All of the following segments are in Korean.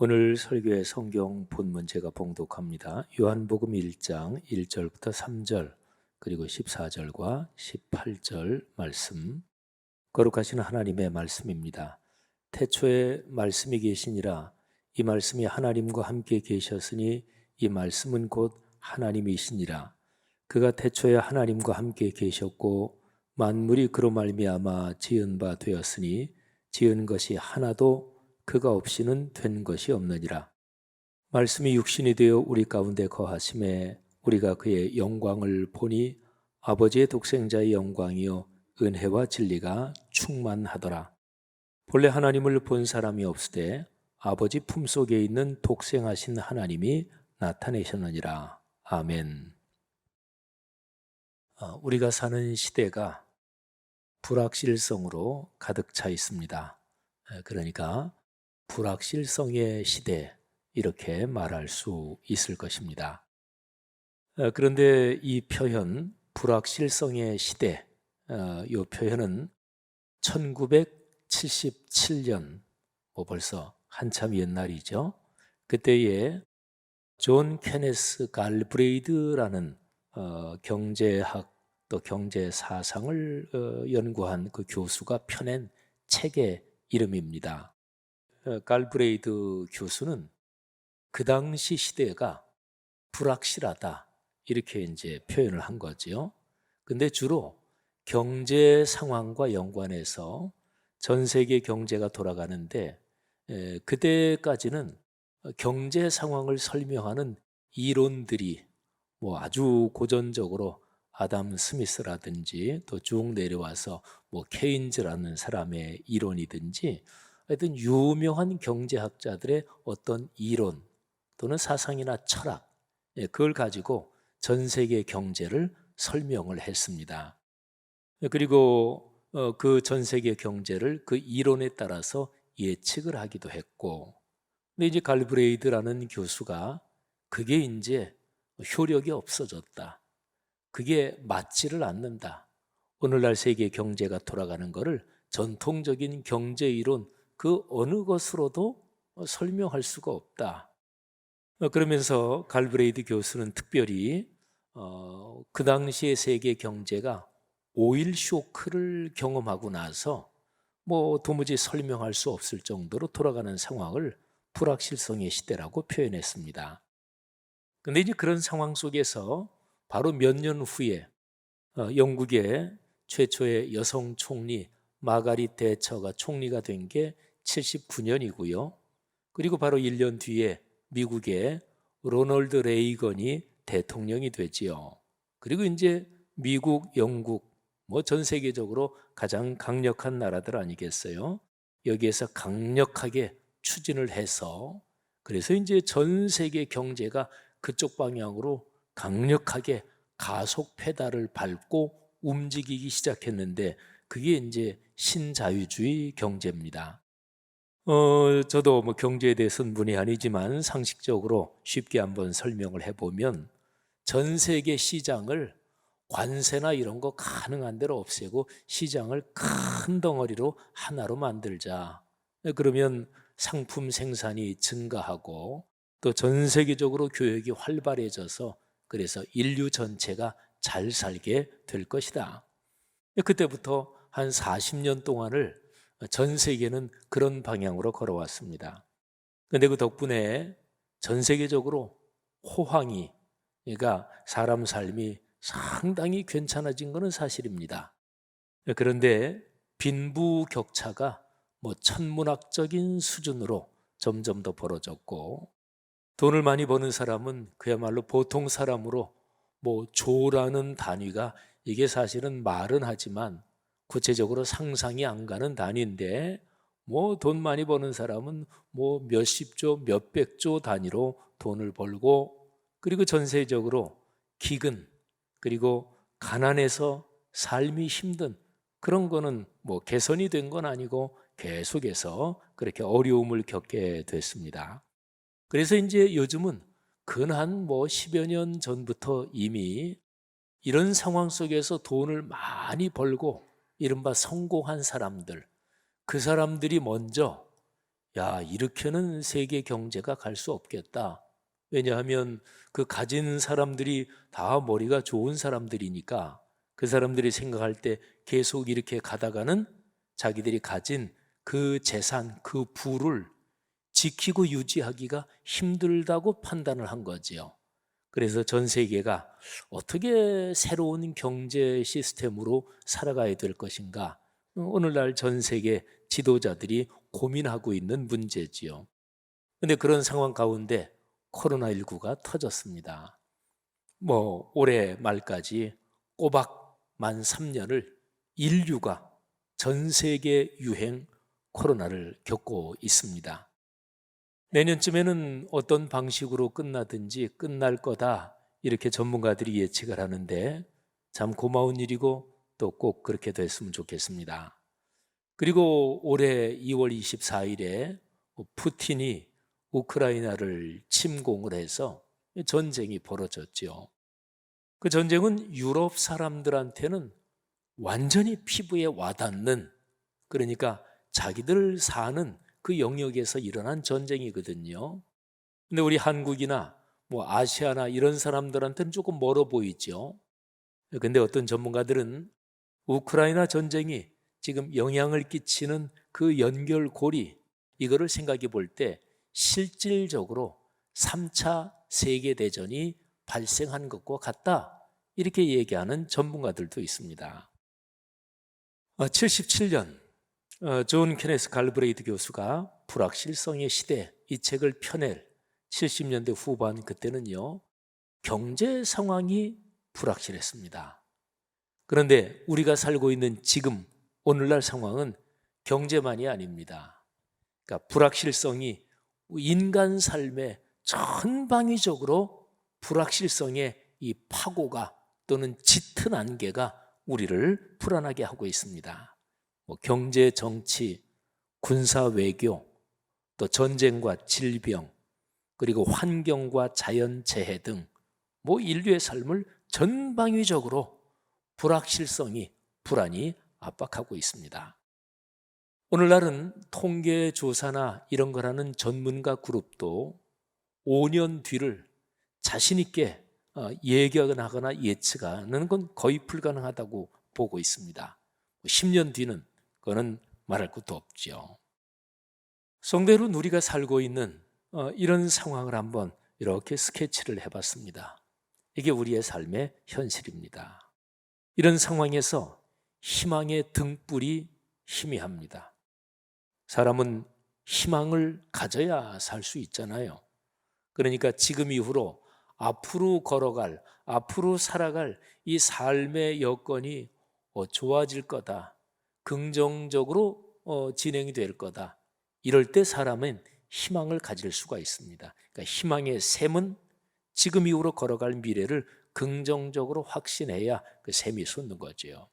오늘 설교의 성경 본문 제가 봉독합니다. 요한복음 1장 1절부터 3절 그리고 14절과 18절 말씀. 거룩하신 하나님의 말씀입니다. 태초에 말씀이 계시니라. 이 말씀이 하나님과 함께 계셨으니 이 말씀은 곧 하나님이시니라. 그가 태초에 하나님과 함께 계셨고 만물이 그로 말미암아 지은 바 되었으니 지은 것이 하나도 그가 없이는 된 것이 없느니라. 말씀이 육신이 되어 우리 가운데 거하심에 우리가 그의 영광을 보니 아버지의 독생자의 영광이요 은혜와 진리가 충만하더라. 본래 하나님을 본 사람이 없으되 아버지 품속에 있는 독생하신 하나님이 나타내셨느니라. 아멘. 우리가 사는 시대가 불확실성으로 가득 차 있습니다. 그러니까 불확실성의 시대, 이렇게 말할 수 있을 것입니다. 그런데 이 표현, 불확실성의 시대, 이 표현은 1977년, 벌써 한참 옛날이죠. 그때에 존 케네스 갈브레이드라는 경제학 또 경제 사상을 연구한 그 교수가 펴낸 책의 이름입니다. 갈브레이드 교수는 그 당시 시대가 불확실하다, 이렇게 이제 표현을 한 거죠. 근데 주로 경제 상황과 연관해서 전 세계 경제가 돌아가는데 그때까지는 경제 상황을 설명하는 이론들이 아주 고전적으로 아담 스미스라든지 또 쭉 내려와서 케인즈라는 사람의 이론이든지 하여튼 유명한 경제학자들의 어떤 이론 또는 사상이나 철학, 그걸 가지고 전 세계 경제를 설명을 했습니다. 그리고 그 전 세계 경제를 그 이론에 따라서 예측을 하기도 했고, 근데 이제 갈브레이드라는 교수가 그게 이제 효력이 없어졌다, 그게 맞지를 않는다, 오늘날 세계 경제가 돌아가는 것을 전통적인 경제 이론 그 어느 것으로도 설명할 수가 없다. 그러면서 갈브레이드 교수는 특별히 그 당시의 세계 경제가 오일 쇼크를 경험하고 나서 도무지 설명할 수 없을 정도로 돌아가는 상황을 불확실성의 시대라고 표현했습니다. 그런데 이제 그런 상황 속에서 바로 몇 년 후에 영국의 최초의 여성 총리 마가릿 대처가 총리가 된 게 79년이고요. 그리고 바로 1년 뒤에 미국의 로널드 레이건이 대통령이 되지요. 그리고 이제 미국, 영국, 전 세계적으로 가장 강력한 나라들 아니겠어요? 여기에서 강력하게 추진을 해서 그래서 이제 전 세계 경제가 그쪽 방향으로 강력하게 가속 페달을 밟고 움직이기 시작했는데 그게 이제 신자유주의 경제입니다. 저도 경제에 대해서는 문외한이지만 상식적으로 쉽게 한번 설명을 해보면 전 세계 시장을 관세나 이런 거 가능한 대로 없애고 시장을 큰 덩어리로 하나로 만들자. 그러면 상품 생산이 증가하고 또 전 세계적으로 교역이 활발해져서 그래서 인류 전체가 잘 살게 될 것이다. 그때부터 한 40년 동안을 전 세계는 그런 방향으로 걸어왔습니다. 그런데 그 덕분에 전 세계적으로 호황이, 그러니까 사람 삶이 상당히 괜찮아진 것은 사실입니다. 그런데 빈부격차가 천문학적인 수준으로 점점 더 벌어졌고, 돈을 많이 버는 사람은 그야말로 보통 사람으로 조라는 단위가 이게 사실은 말은 하지만 구체적으로 상상이 안 가는 단위인데 돈 많이 버는 사람은 몇십조, 몇백조 단위로 돈을 벌고, 그리고 전세적으로 기근, 그리고 가난해서 삶이 힘든 그런 거는 개선이 된 건 아니고 계속해서 그렇게 어려움을 겪게 됐습니다. 그래서 이제 요즘은 근한 10여 년 전부터 이미 이런 상황 속에서 돈을 많이 벌고 이른바 성공한 사람들, 그 사람들이 먼저 야, 이렇게는 세계 경제가 갈 수 없겠다. 왜냐하면 그 가진 사람들이 다 머리가 좋은 사람들이니까 그 사람들이 생각할 때 계속 이렇게 가다가는 자기들이 가진 그 재산, 그 부를 지키고 유지하기가 힘들다고 판단을 한 거지요. 그래서 전 세계가 어떻게 새로운 경제 시스템으로 살아가야 될 것인가, 오늘날 전 세계 지도자들이 고민하고 있는 문제지요. 그런데 그런 상황 가운데 코로나19가 터졌습니다. 올해 말까지 꼬박 만 3년을 인류가 전 세계 유행 코로나를 겪고 있습니다. 내년쯤에는 어떤 방식으로 끝나든지 끝날 거다, 이렇게 전문가들이 예측을 하는데 참 고마운 일이고 또 꼭 그렇게 됐으면 좋겠습니다. 그리고 올해 2월 24일에 푸틴이 우크라이나를 침공을 해서 전쟁이 벌어졌죠. 그 전쟁은 유럽 사람들한테는 완전히 피부에 와닿는, 그러니까 자기들 사는 그 영역에서 일어난 전쟁이거든요. 근데 우리 한국이나 아시아나 이런 사람들한테는 조금 멀어 보이죠. 근데 어떤 전문가들은 우크라이나 전쟁이 지금 영향을 끼치는 그 연결고리, 이거를 생각해 볼 때 실질적으로 3차 세계대전이 발생한 것과 같다, 이렇게 얘기하는 전문가들도 있습니다. 77년 존 케네스 갈브레이드 교수가 불확실성의 시대, 이 책을 펴낼 70년대 후반, 그때는요 경제 상황이 불확실했습니다. 그런데 우리가 살고 있는 지금 오늘날 상황은 경제만이 아닙니다. 그러니까 불확실성이 인간 삶의 전방위적으로 불확실성의 이 파고가 또는 짙은 안개가 우리를 불안하게 하고 있습니다. 경제, 정치, 군사, 외교, 또 전쟁과 질병, 그리고 환경과 자연재해 등 인류의 삶을 전방위적으로 불확실성이, 불안이 압박하고 있습니다. 오늘날은 통계조사나 이런 거라는 전문가 그룹도 5년 뒤를 자신 있게 예견하거나 예측하는 건 거의 불가능하다고 보고 있습니다. 10년 뒤는 그거는 말할 것도 없죠. 성대로 우리가 살고 있는 이런 상황을 한번 이렇게 스케치를 해봤습니다. 이게 우리의 삶의 현실입니다. 이런 상황에서 희망의 등불이 희미합니다. 사람은 희망을 가져야 살 수 있잖아요. 그러니까 지금 이후로 앞으로 걸어갈, 앞으로 살아갈 이 삶의 여건이 좋아질 거다, 긍정적으로 진행이 될 거다, 이럴 때 사람은 희망을 가질 수가 있습니다. 그러니까 희망의 샘은 지금 이후로 걸어갈 미래를 긍정적으로 확신해야 그 샘이 솟는 거죠.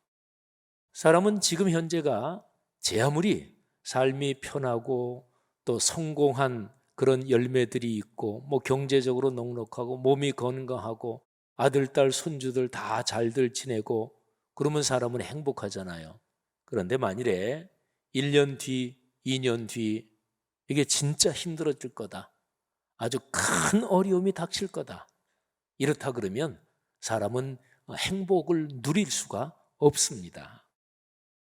사람은 지금 현재가 제 아무리 삶이 편하고 또 성공한 그런 열매들이 있고 경제적으로 넉넉하고 몸이 건강하고 아들, 딸, 손주들 다 잘들 지내고 그러면 사람은 행복하잖아요. 그런데 만일에 1년 뒤, 2년 뒤 이게 진짜 힘들어질 거다, 아주 큰 어려움이 닥칠 거다, 이렇다 그러면 사람은 행복을 누릴 수가 없습니다.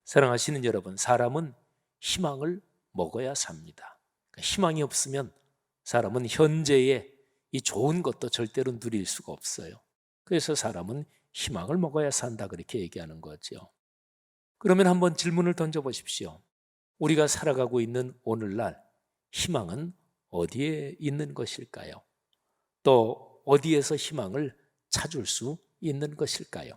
사랑하시는 여러분, 사람은 희망을 먹어야 삽니다. 희망이 없으면 사람은 현재의 이 좋은 것도 절대로 누릴 수가 없어요. 그래서 사람은 희망을 먹어야 산다, 그렇게 얘기하는 거죠. 그러면 한번 질문을 던져보십시오. 우리가 살아가고 있는 오늘날 희망은 어디에 있는 것일까요? 또 어디에서 희망을 찾을 수 있는 것일까요?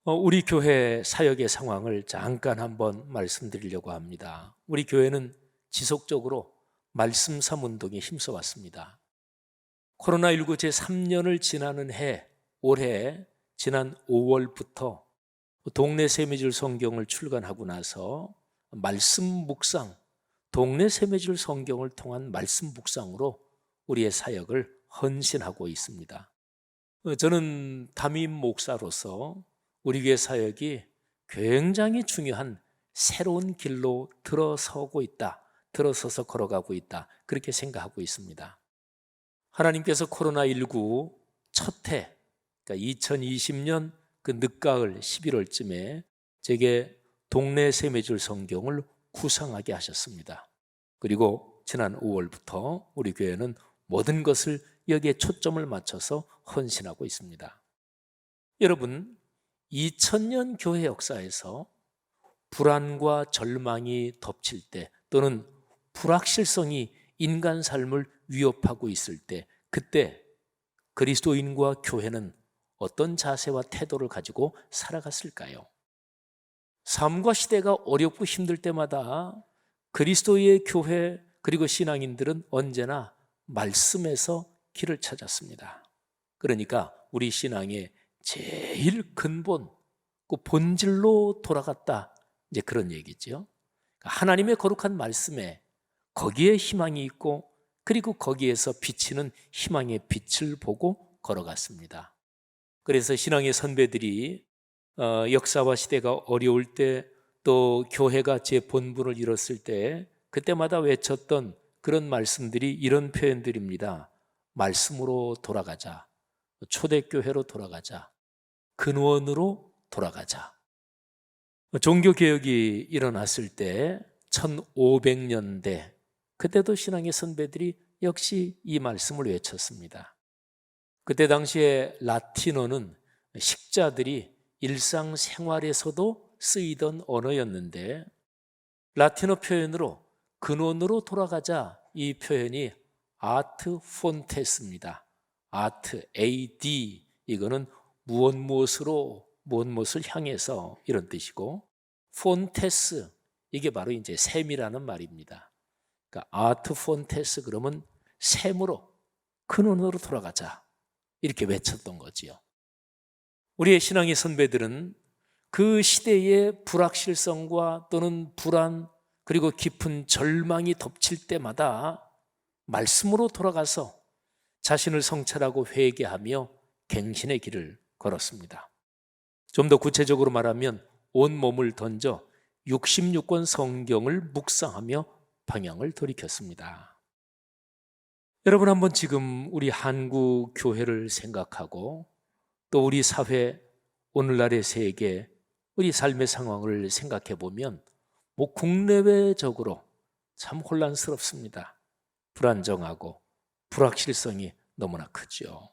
우리 교회 사역의 상황을 잠깐 한번 말씀드리려고 합니다. 우리 교회는 지속적으로 말씀 사문동에 힘써왔습니다. 코로나19 제3년을 지나는 해, 올해 지난 5월부터 동네 세미줄 성경을 출간하고 나서 말씀 묵상, 동네 세미줄 성경을 통한 말씀 묵상으로 우리의 사역을 헌신하고 있습니다. 저는 담임 목사로서 우리 교회 사역이 굉장히 중요한 새로운 길로 들어서고 있다, 들어서서 걸어가고 있다, 그렇게 생각하고 있습니다. 하나님께서 코로나19 첫 해, 그러니까 2020년 그 늦가을 11월쯤에 제게 동네 세메줄 성경을 구상하게 하셨습니다. 그리고 지난 5월부터 우리 교회는 모든 것을 여기에 초점을 맞춰서 헌신하고 있습니다. 여러분, 2000년 교회 역사에서 불안과 절망이 덮칠 때, 또는 불확실성이 인간 삶을 위협하고 있을 때, 그때 그리스도인과 교회는 어떤 자세와 태도를 가지고 살아갔을까요? 삶과 시대가 어렵고 힘들 때마다 그리스도의 교회 그리고 신앙인들은 언제나 말씀에서 길을 찾았습니다. 그러니까 우리 신앙의 제일 근본, 그 본질로 돌아갔다, 이제 그런 얘기죠. 하나님의 거룩한 말씀에, 거기에 희망이 있고, 그리고 거기에서 비치는 희망의 빛을 보고 걸어갔습니다. 그래서 신앙의 선배들이 역사와 시대가 어려울 때, 또 교회가 제 본분을 잃었을 때 그때마다 외쳤던 그런 말씀들이 이런 표현들입니다. 말씀으로 돌아가자, 초대교회로 돌아가자, 근원으로 돌아가자. 종교개혁이 일어났을 때 1500년대, 그때도 신앙의 선배들이 역시 이 말씀을 외쳤습니다. 그때 당시에 라틴어는 식자들이 일상생활에서도 쓰이던 언어였는데, 라틴어 표현으로 근원으로 돌아가자, 이 표현이 아트 폰테스입니다. 아트, AD, 이거는 무엇으로 무엇을 향해서, 이런 뜻이고, 폰테스, 이게 바로 이제 샘이라는 말입니다. 그러니까 아트 폰테스, 그러면 샘으로, 근원으로 돌아가자, 이렇게 외쳤던 거지요. 우리의 신앙의 선배들은 그 시대의 불확실성과 또는 불안, 그리고 깊은 절망이 덮칠 때마다 말씀으로 돌아가서 자신을 성찰하고 회개하며 갱신의 길을 걸었습니다. 좀 더 구체적으로 말하면 온 몸을 던져 66권 성경을 묵상하며 방향을 돌이켰습니다. 여러분, 한번 지금 우리 한국 교회를 생각하고, 또 우리 사회, 오늘날의 세계, 우리 삶의 상황을 생각해 보면 국내외적으로 참 혼란스럽습니다. 불안정하고 불확실성이 너무나 크죠.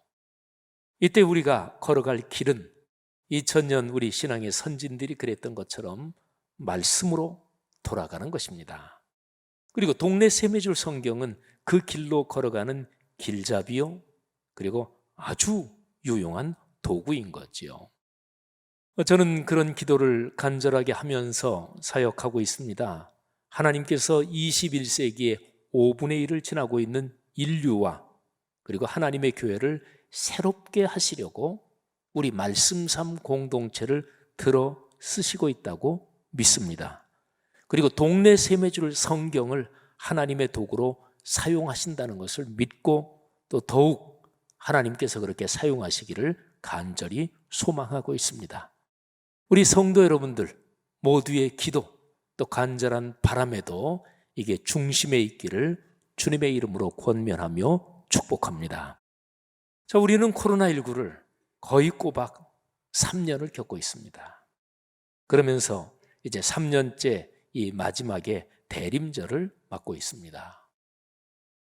이때 우리가 걸어갈 길은 2000년 우리 신앙의 선진들이 그랬던 것처럼 말씀으로 돌아가는 것입니다. 그리고 동네 세메줄 성경은 그 길로 걸어가는 길잡이요, 그리고 아주 유용한 도구인 거지요. 저는 그런 기도를 간절하게 하면서 사역하고 있습니다. 하나님께서 21세기에 5분의 1을 지나고 있는 인류와, 그리고 하나님의 교회를 새롭게 하시려고 우리 말씀삼 공동체를 들어 쓰시고 있다고 믿습니다. 그리고 동네 세메줄 성경을 하나님의 도구로 사용하신다는 것을 믿고, 또 더욱 하나님께서 그렇게 사용하시기를 간절히 소망하고 있습니다. 우리 성도 여러분들 모두의 기도, 또 간절한 바람에도 이게 중심에 있기를 주님의 이름으로 권면하며 축복합니다. 자, 우리는 코로나19를 거의 꼬박 3년을 겪고 있습니다. 그러면서 이제 3년째 이 마지막에 대림절을 맞고 있습니다.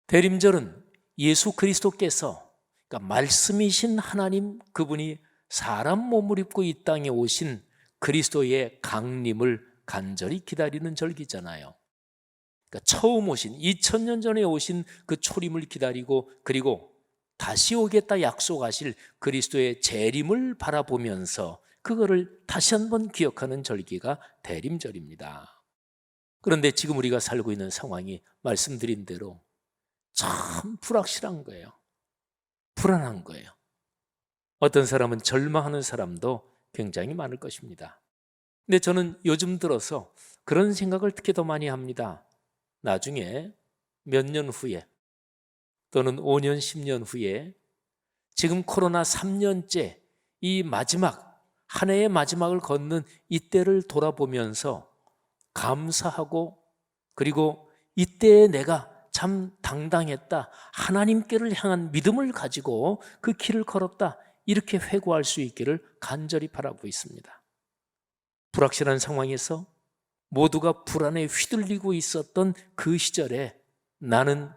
대림절은 예수 그리스도께서, 그러니까 말씀이신 하나님, 그분이 사람 몸을 입고 이 땅에 오신 그리스도의 강림을 간절히 기다리는 절기잖아요. 그러니까 처음 오신, 2000년 전에 오신 그 초림을 기다리고, 그리고 다시 오겠다 약속하실 그리스도의 재림을 바라보면서 그거를 다시 한번 기억하는 절기가 대림절입니다. 그런데 지금 우리가 살고 있는 상황이 말씀드린 대로 참 불확실한 거예요. 불안한 거예요. 어떤 사람은 절망하는 사람도 굉장히 많을 것입니다. 근데 저는 요즘 들어서 그런 생각을 특히 더 많이 합니다. 나중에 몇 년 후에, 또는 5년, 10년 후에 지금 코로나 3년째 이 마지막, 한 해의 마지막을 걷는 이때를 돌아보면서 감사하고, 그리고 이때에 내가 참 당당했다, 하나님께를 향한 믿음을 가지고 그 길을 걸었다, 이렇게 회고할 수 있기를 간절히 바라고 있습니다. 불확실한 상황에서 모두가 불안에 휘둘리고 있었던 그 시절에 나는,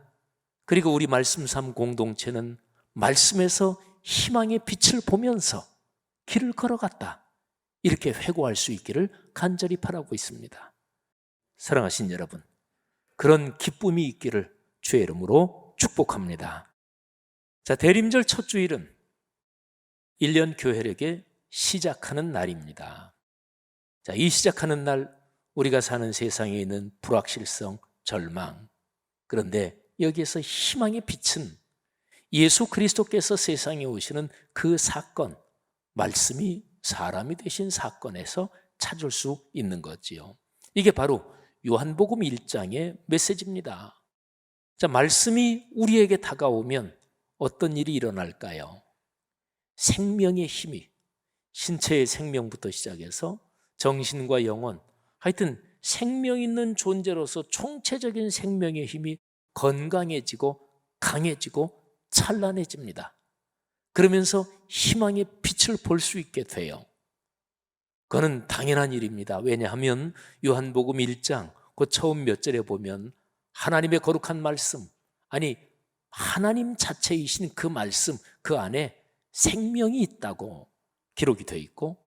그리고 우리 말씀 삶 공동체는 말씀에서 희망의 빛을 보면서 길을 걸어갔다, 이렇게 회고할 수 있기를 간절히 바라고 있습니다. 사랑하신 여러분, 그런 기쁨이 있기를 주의 이름으로 축복합니다. 자, 대림절 첫 주일은 1년 교회력에 시작하는 날입니다. 자, 이 시작하는 날, 우리가 사는 세상에 있는 불확실성, 절망, 그런데 여기에서 희망의 빛은 예수 그리스도께서 세상에 오시는 그 사건, 말씀이 사람이 되신 사건에서 찾을 수 있는 거지요. 이게 바로 요한복음 1장의 메시지입니다. 자, 말씀이 우리에게 다가오면 어떤 일이 일어날까요? 생명의 힘이, 신체의 생명부터 시작해서 정신과 영혼, 하여튼 생명 있는 존재로서 총체적인 생명의 힘이 건강해지고 강해지고 찬란해집니다. 그러면서 희망의 빛을 볼 수 있게 돼요. 그거는 당연한 일입니다. 왜냐하면 요한복음 1장 그 처음 몇 절에 보면 하나님의 거룩한 말씀, 아니 하나님 자체이신 그 말씀, 그 안에 생명이 있다고 기록이 되어 있고,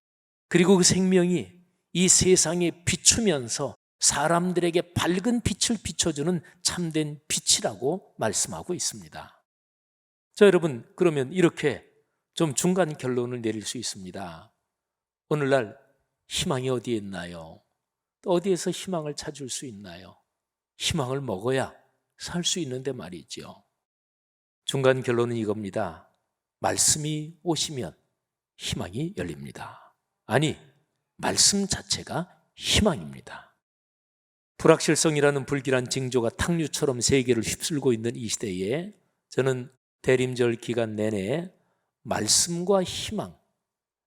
그리고 그 생명이 이 세상에 비추면서 사람들에게 밝은 빛을 비춰주는 참된 빛이라고 말씀하고 있습니다. 자, 여러분, 그러면 이렇게 좀 중간 결론을 내릴 수 있습니다. 오늘날 희망이 어디에 있나요? 또 어디에서 희망을 찾을 수 있나요? 희망을 먹어야 살 수 있는데 말이죠. 중간 결론은 이겁니다. 말씀이 오시면 희망이 열립니다. 아니, 말씀 자체가 희망입니다. 불확실성이라는 불길한 징조가 탕류처럼 세계를 휩쓸고 있는 이 시대에 저는 대림절 기간 내내 말씀과 희망,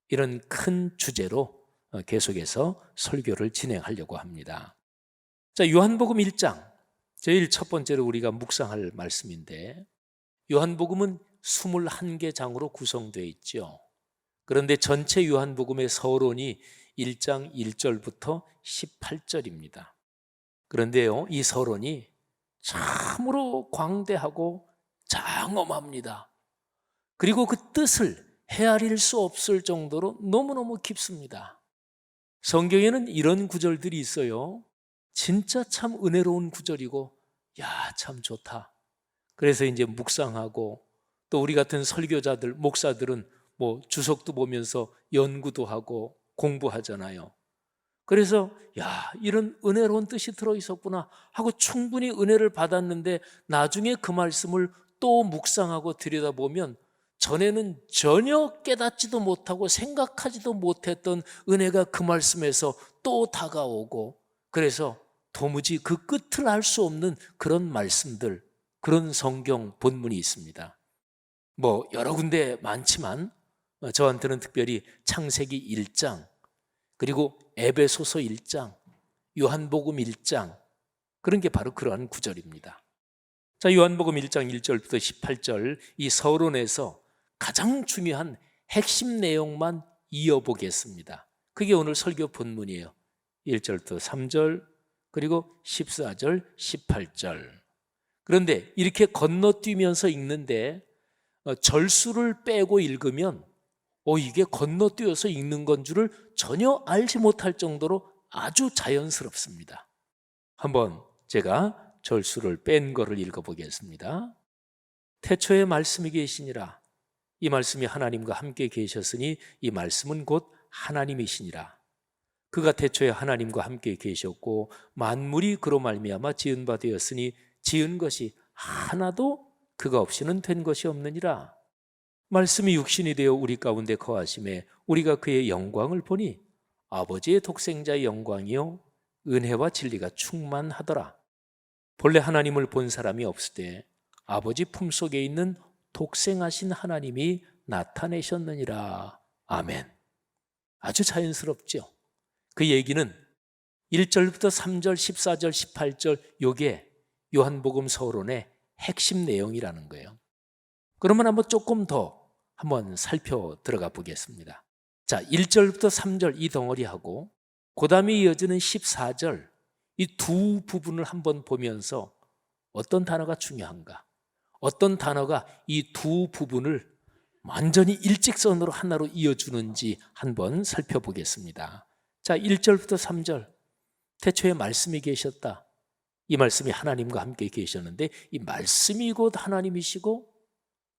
이런 큰 주제로 계속해서 설교를 진행하려고 합니다. 자, 요한복음 1장, 제일 첫 번째로 우리가 묵상할 말씀인데, 요한복음은 21개 장으로 구성되어 있죠. 그런데 전체 요한복음의 서론이 1장 1절부터 18절입니다. 그런데요, 이 서론이 참으로 광대하고 장엄합니다. 그리고 그 뜻을 헤아릴 수 없을 정도로 너무너무 깊습니다. 성경에는 이런 구절들이 있어요. 진짜 참 은혜로운 구절이고, 야, 참 좋다. 그래서 이제 묵상하고, 또 우리 같은 설교자들, 목사들은 뭐 주석도 보면서 연구도 하고 공부하잖아요. 그래서 야, 이런 은혜로운 뜻이 들어있었구나 하고 충분히 은혜를 받았는데, 나중에 그 말씀을 또 묵상하고 들여다보면 전에는 전혀 깨닫지도 못하고 생각하지도 못했던 은혜가 그 말씀에서 또 다가오고, 그래서 도무지 그 끝을 알 수 없는 그런 말씀들, 그런 성경 본문이 있습니다. 뭐 여러 군데 많지만 저한테는 특별히 창세기 1장, 그리고 에베소서 1장, 요한복음 1장, 그런 게 바로 그러한 구절입니다. 자, 요한복음 1장 1절부터 18절 이 서론에서 가장 중요한 핵심 내용만 이어보겠습니다. 그게 오늘 설교 본문이에요. 1절부터 3절, 그리고 14절, 18절. 그런데 이렇게 건너뛰면서 읽는데 절수를 빼고 읽으면 이게 건너뛰어서 읽는 건 줄을 전혀 알지 못할 정도로 아주 자연스럽습니다. 한번 제가 절수를 뺀 거를 읽어보겠습니다. 태초에 말씀이 계시니라. 이 말씀이 하나님과 함께 계셨으니 이 말씀은 곧 하나님이시니라. 그가 태초에 하나님과 함께 계셨고 만물이 그로 말미암아 지은 바 되었으니 지은 것이 하나도 그가 없이는 된 것이 없느니라. 말씀이 육신이 되어 우리 가운데 거하심에 우리가 그의 영광을 보니 아버지의 독생자의 영광이요 은혜와 진리가 충만하더라. 본래 하나님을 본 사람이 없으되 아버지 품속에 있는 독생하신 하나님이 나타내셨느니라. 아멘. 아주 자연스럽죠. 그 얘기는 1절부터 3절, 14절, 18절 요게 요한복음 서론의 핵심 내용이라는 거예요. 그러면 한번 조금 더 한번 살펴 들어가 보겠습니다. 자, 1절부터 3절 이 덩어리하고 그 다음에 이어지는 14절 이 두 부분을 한번 보면서 어떤 단어가 중요한가, 어떤 단어가 이 두 부분을 완전히 일직선으로 하나로 이어주는지 한번 살펴보겠습니다. 자, 1절부터 3절 태초에 말씀이 계셨다. 이 말씀이 하나님과 함께 계셨는데 이 말씀이 곧 하나님이시고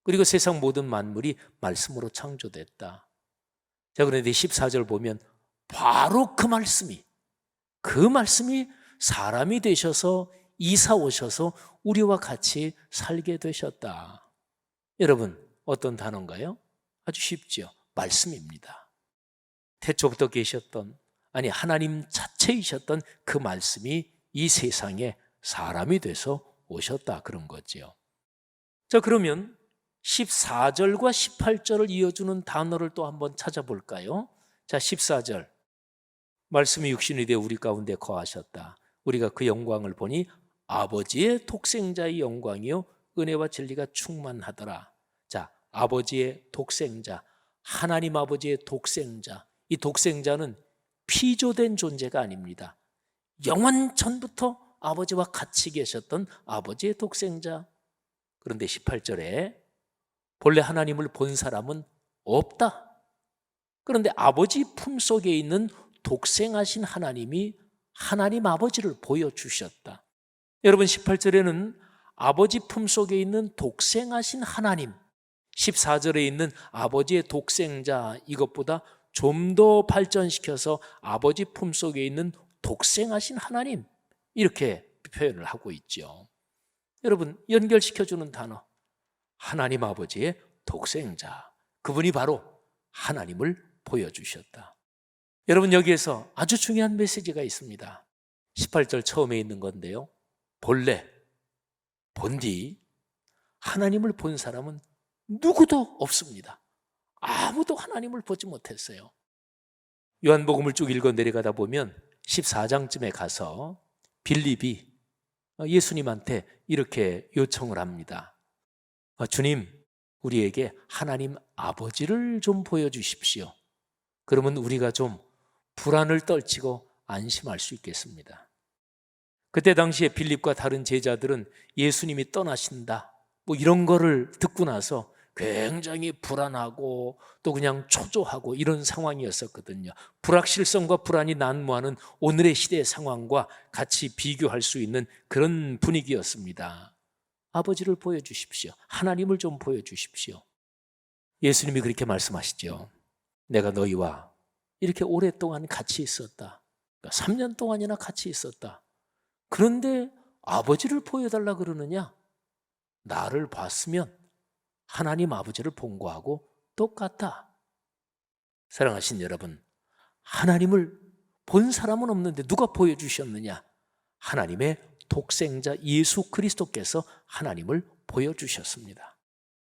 그리고 세상 모든 만물이 말씀으로 창조됐다. 자, 그런데 14절 보면 바로 그 말씀이 사람이 되셔서 이사 오셔서 우리와 같이 살게 되셨다. 여러분, 어떤 단어인가요? 아주 쉽죠. 말씀입니다. 태초부터 계셨던, 아니 하나님 자체이셨던 그 말씀이 이 세상에 사람이 돼서 오셨다, 그런 거지요. 자, 그러면 14절과 18절을 이어주는 단어를 또 한번 찾아볼까요? 자, 14절 말씀이 육신이 되어 우리 가운데 거하셨다. 우리가 그 영광을 보니 아버지의 독생자의 영광이요 은혜와 진리가 충만하더라. 자, 아버지의 독생자, 하나님 아버지의 독생자. 이 독생자는 피조된 존재가 아닙니다. 영원 전부터 아버지와 같이 계셨던 아버지의 독생자. 그런데 18절에 본래 하나님을 본 사람은 없다. 그런데 아버지 품속에 있는 독생하신 하나님이 하나님 아버지를 보여주셨다. 여러분, 18절에는 아버지 품속에 있는 독생하신 하나님, 14절에 있는 아버지의 독생자, 이것보다 좀 더 발전시켜서 아버지 품속에 있는 독생하신 하나님, 이렇게 표현을 하고 있죠. 여러분, 연결시켜주는 단어, 하나님 아버지의 독생자, 그분이 바로 하나님을 보여주셨다. 여러분, 여기에서 아주 중요한 메시지가 있습니다. 18절 처음에 있는 건데요, 본래 본디 하나님을 본 사람은 누구도 없습니다. 아무도 하나님을 보지 못했어요. 요한복음을 쭉 읽어 내려가다 보면 14장쯤에 가서 빌립이 예수님한테 이렇게 요청을 합니다. 주님, 우리에게 하나님 아버지를 좀 보여주십시오. 그러면 우리가 좀 불안을 떨치고 안심할 수 있겠습니다. 그때 당시에 빌립과 다른 제자들은 예수님이 떠나신다, 뭐 이런 거를 듣고 나서 굉장히 불안하고 또 그냥 초조하고 이런 상황이었었거든요. 불확실성과 불안이 난무하는 오늘의 시대의 상황과 같이 비교할 수 있는 그런 분위기였습니다. 아버지를 보여주십시오. 하나님을 좀 보여주십시오. 예수님이 그렇게 말씀하시죠. 내가 너희와 이렇게 오랫동안 같이 있었다. 3년 동안이나 같이 있었다. 그런데 아버지를 보여달라 그러느냐? 나를 봤으면 하나님 아버지를 본 거하고 똑같다. 사랑하신 여러분, 하나님을 본 사람은 없는데 누가 보여주셨느냐? 하나님의 독생자 예수 그리스도께서 하나님을 보여주셨습니다.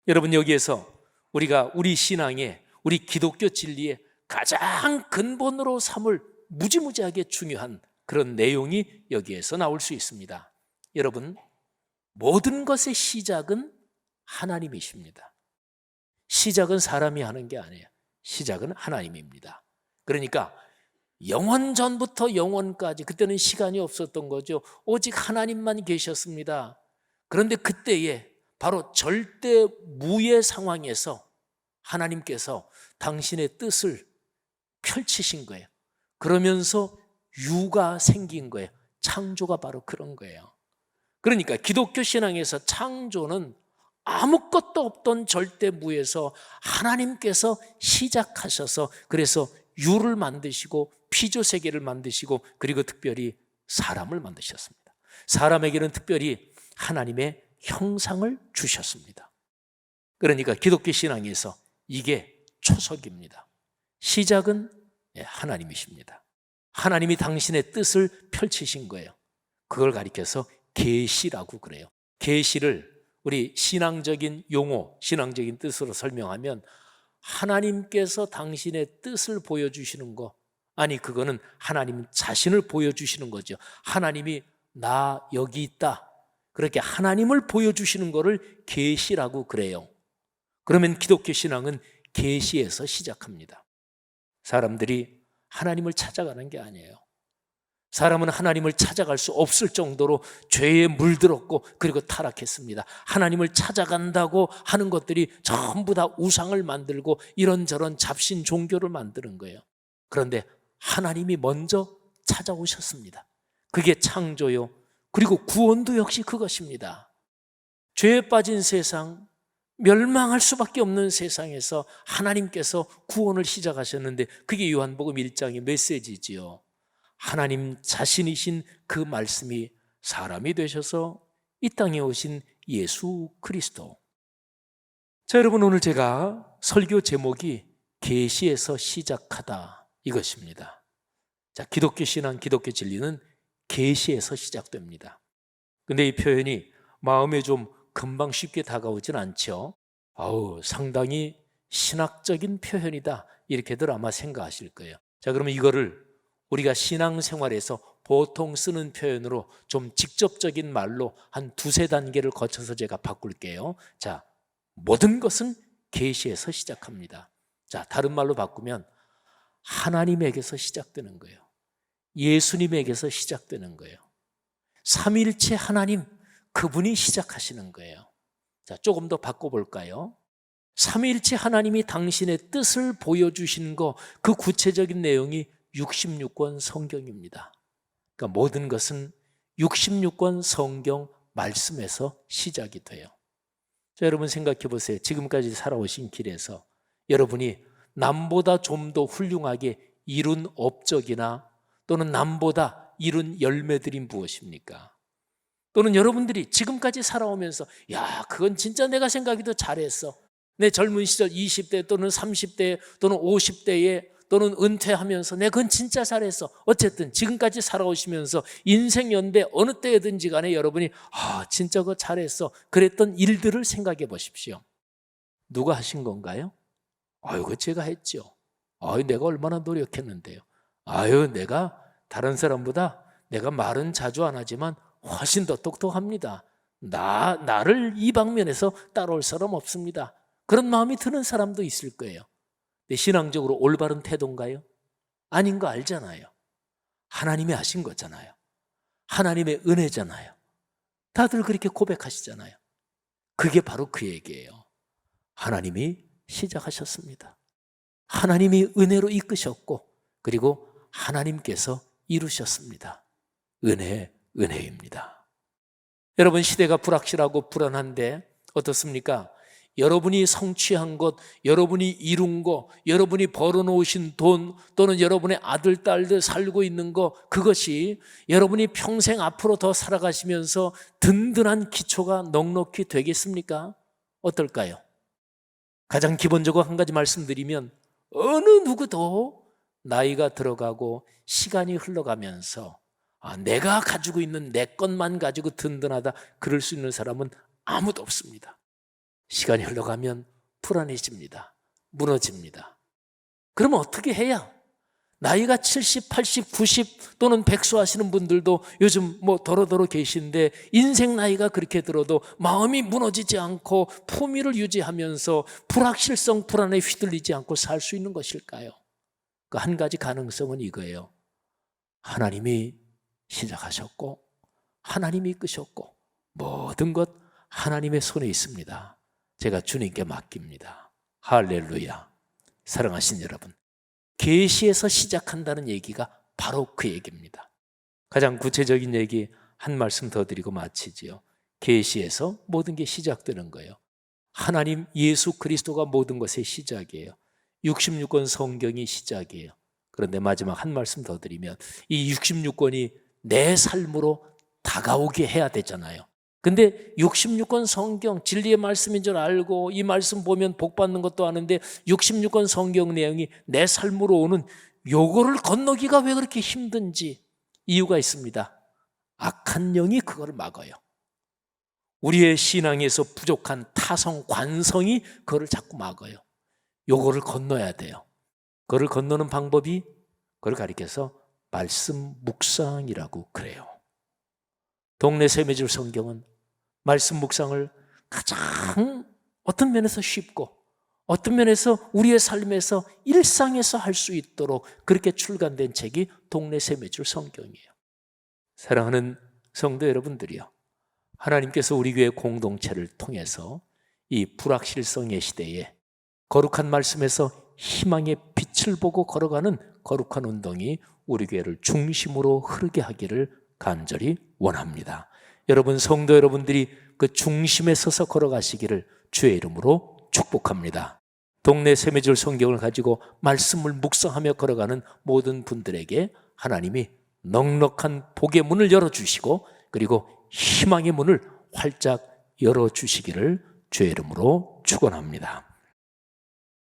여러분, 여기에서 우리가 우리 신앙에, 우리 기독교 진리에 가장 근본으로 삼을 무지무지하게 중요한 그런 내용이 여기에서 나올 수 있습니다. 여러분, 모든 것의 시작은 하나님이십니다. 시작은 사람이 하는 게 아니에요. 시작은 하나님입니다. 그러니까 영원 전부터 영원까지, 그때는 시간이 없었던 거죠. 오직 하나님만 계셨습니다. 그런데 그때에 바로 절대 무의 상황에서 하나님께서 당신의 뜻을 펼치신 거예요. 그러면서 유가 생긴 거예요. 창조가 바로 그런 거예요. 그러니까 기독교 신앙에서 창조는 아무것도 없던 절대 무에서 하나님께서 시작하셔서, 그래서 유를 만드시고 피조세계를 만드시고 그리고 특별히 사람을 만드셨습니다. 사람에게는 특별히 하나님의 형상을 주셨습니다. 그러니까 기독교 신앙에서 이게 초석입니다. 시작은 하나님이십니다. 하나님이 당신의 뜻을 펼치신 거예요. 그걸 가리켜서 계시라고 그래요. 계시를 우리 신앙적인 용어, 신앙적인 뜻으로 설명하면 하나님께서 당신의 뜻을 보여주시는 거, 아니 그거는 하나님 자신을 보여주시는 거죠. 하나님이 나 여기 있다, 그렇게 하나님을 보여주시는 것을 계시라고 그래요. 그러면 기독교 신앙은 계시에서 시작합니다. 사람들이 하나님을 찾아가는 게 아니에요. 사람은 하나님을 찾아갈 수 없을 정도로 죄에 물들었고 그리고 타락했습니다. 하나님을 찾아간다고 하는 것들이 전부 다 우상을 만들고 이런저런 잡신 종교를 만드는 거예요. 그런데 하나님이 먼저 찾아오셨습니다. 그게 창조요. 그리고 구원도 역시 그것입니다. 죄에 빠진 세상, 멸망할 수밖에 없는 세상에서 하나님께서 구원을 시작하셨는데 그게 요한복음 1장의 메시지지요. 하나님 자신이신 그 말씀이 사람이 되셔서 이 땅에 오신 예수 그리스도. 자, 여러분, 오늘 제가 설교 제목이 계시에서 시작하다 이것입니다. 자, 기독교 신앙, 기독교 진리는 계시에서 시작됩니다. 근데 이 표현이 마음에 좀 금방 쉽게 다가오진 않죠. 상당히 신학적인 표현이다 이렇게들 아마 생각하실 거예요. 자, 그러면 이거를 우리가 신앙생활에서 보통 쓰는 표현으로 좀 직접적인 말로 한 두세 단계를 거쳐서 제가 바꿀게요. 자, 모든 것은 계시에서 시작합니다. 자, 다른 말로 바꾸면 하나님에게서 시작되는 거예요. 예수님에게서 시작되는 거예요. 삼위일체 하나님, 그분이 시작하시는 거예요. 자, 조금 더 바꿔볼까요? 삼위일체 하나님이 당신의 뜻을 보여주신 거, 그 구체적인 내용이 66권 성경입니다. 그러니까 모든 것은 66권 성경 말씀에서 시작이 돼요. 자, 여러분 생각해 보세요. 지금까지 살아오신 길에서 여러분이 남보다 좀 더 훌륭하게 이룬 업적이나 또는 남보다 이룬 열매들이 무엇입니까? 또는 여러분들이 지금까지 살아오면서 그건 진짜 내가 생각해도 잘했어. 내 젊은 시절 20대 또는 30대 또는 50대에 또는 은퇴하면서 내가 그건 진짜 잘했어. 어쨌든 지금까지 살아오시면서 인생 연대 어느 때든지 간에 여러분이 진짜 그거 잘했어 그랬던 일들을 생각해 보십시오. 누가 하신 건가요? 그거 제가 했죠. 내가 얼마나 노력했는데요. 내가 다른 사람보다 내가 말은 자주 안 하지만 훨씬 더 똑똑합니다. 나를 이 방면에서 따라올 사람 없습니다. 그런 마음이 드는 사람도 있을 거예요. 근데 신앙적으로 올바른 태도인가요? 아닌 거 알잖아요. 하나님이 하신 거잖아요. 하나님의 은혜잖아요. 다들 그렇게 고백하시잖아요. 그게 바로 그 얘기예요. 하나님이 시작하셨습니다. 하나님이 은혜로 이끄셨고 그리고 하나님께서 이루셨습니다. 은혜입니다. 여러분, 시대가 불확실하고 불안한데 어떻습니까? 여러분이 성취한 것, 여러분이 이룬 것, 여러분이 벌어놓으신 돈 또는 여러분의 아들, 딸들 살고 있는 것, 그것이 여러분이 평생 앞으로 더 살아가시면서 든든한 기초가 넉넉히 되겠습니까? 어떨까요? 가장 기본적으로 한 가지 말씀드리면 어느 누구도 나이가 들어가고 시간이 흘러가면서 내가 가지고 있는 내 것만 가지고 든든하다 그럴 수 있는 사람은 아무도 없습니다. 시간이 흘러가면 불안해집니다. 무너집니다. 그러면 어떻게 해야? 나이가 70, 80, 90 또는 100수 하시는 분들도 요즘 더러더러 계신데 인생 나이가 그렇게 들어도 마음이 무너지지 않고 품위를 유지하면서 불확실성, 불안에 휘둘리지 않고 살 수 있는 것일까요? 그 한 가지 가능성은 이거예요. 하나님이 시작하셨고 하나님이 이끄셨고 모든 것 하나님의 손에 있습니다. 제가 주님께 맡깁니다. 할렐루야. 사랑하신 여러분, 계시에서 시작한다는 얘기가 바로 그 얘기입니다. 가장 구체적인 얘기 한 말씀 더 드리고 마치지요. 계시에서 모든 게 시작되는 거예요. 하나님 예수 그리스도가 모든 것의 시작이에요. 66권 성경이 시작이에요. 그런데 마지막 한 말씀 더 드리면 이 66권이 내 삶으로 다가오게 해야 되잖아요. 근데 66권 성경 진리의 말씀인 줄 알고 이 말씀 보면 복 받는 것도 아는데 66권 성경 내용이 내 삶으로 오는 요거를 건너기가 왜 그렇게 힘든지 이유가 있습니다. 악한 영이 그걸 막아요. 우리의 신앙에서 부족한 타성, 관성이 그걸 자꾸 막아요. 요거를 건너야 돼요. 그걸 건너는 방법이 그걸 가리켜서 말씀 묵상이라고 그래요. 동네 세매줄 성경은 말씀 묵상을 가장 어떤 면에서 쉽고 어떤 면에서 우리의 삶에서 일상에서 할 수 있도록 그렇게 출간된 책이 동네 세매줄 성경이에요. 사랑하는 성도 여러분들이요, 하나님께서 우리 교회 공동체를 통해서 이 불확실성의 시대에 거룩한 말씀에서 희망의 빛을 보고 걸어가는 거룩한 운동이 우리 교회를 중심으로 흐르게 하기를 간절히 원합니다. 여러분, 성도 여러분들이 그 중심에 서서 걸어가시기를 주의 이름으로 축복합니다. 동네 세매줄 성경을 가지고 말씀을 묵상하며 걸어가는 모든 분들에게 하나님이 넉넉한 복의 문을 열어주시고 그리고 희망의 문을 활짝 열어주시기를 주의 이름으로 축원합니다.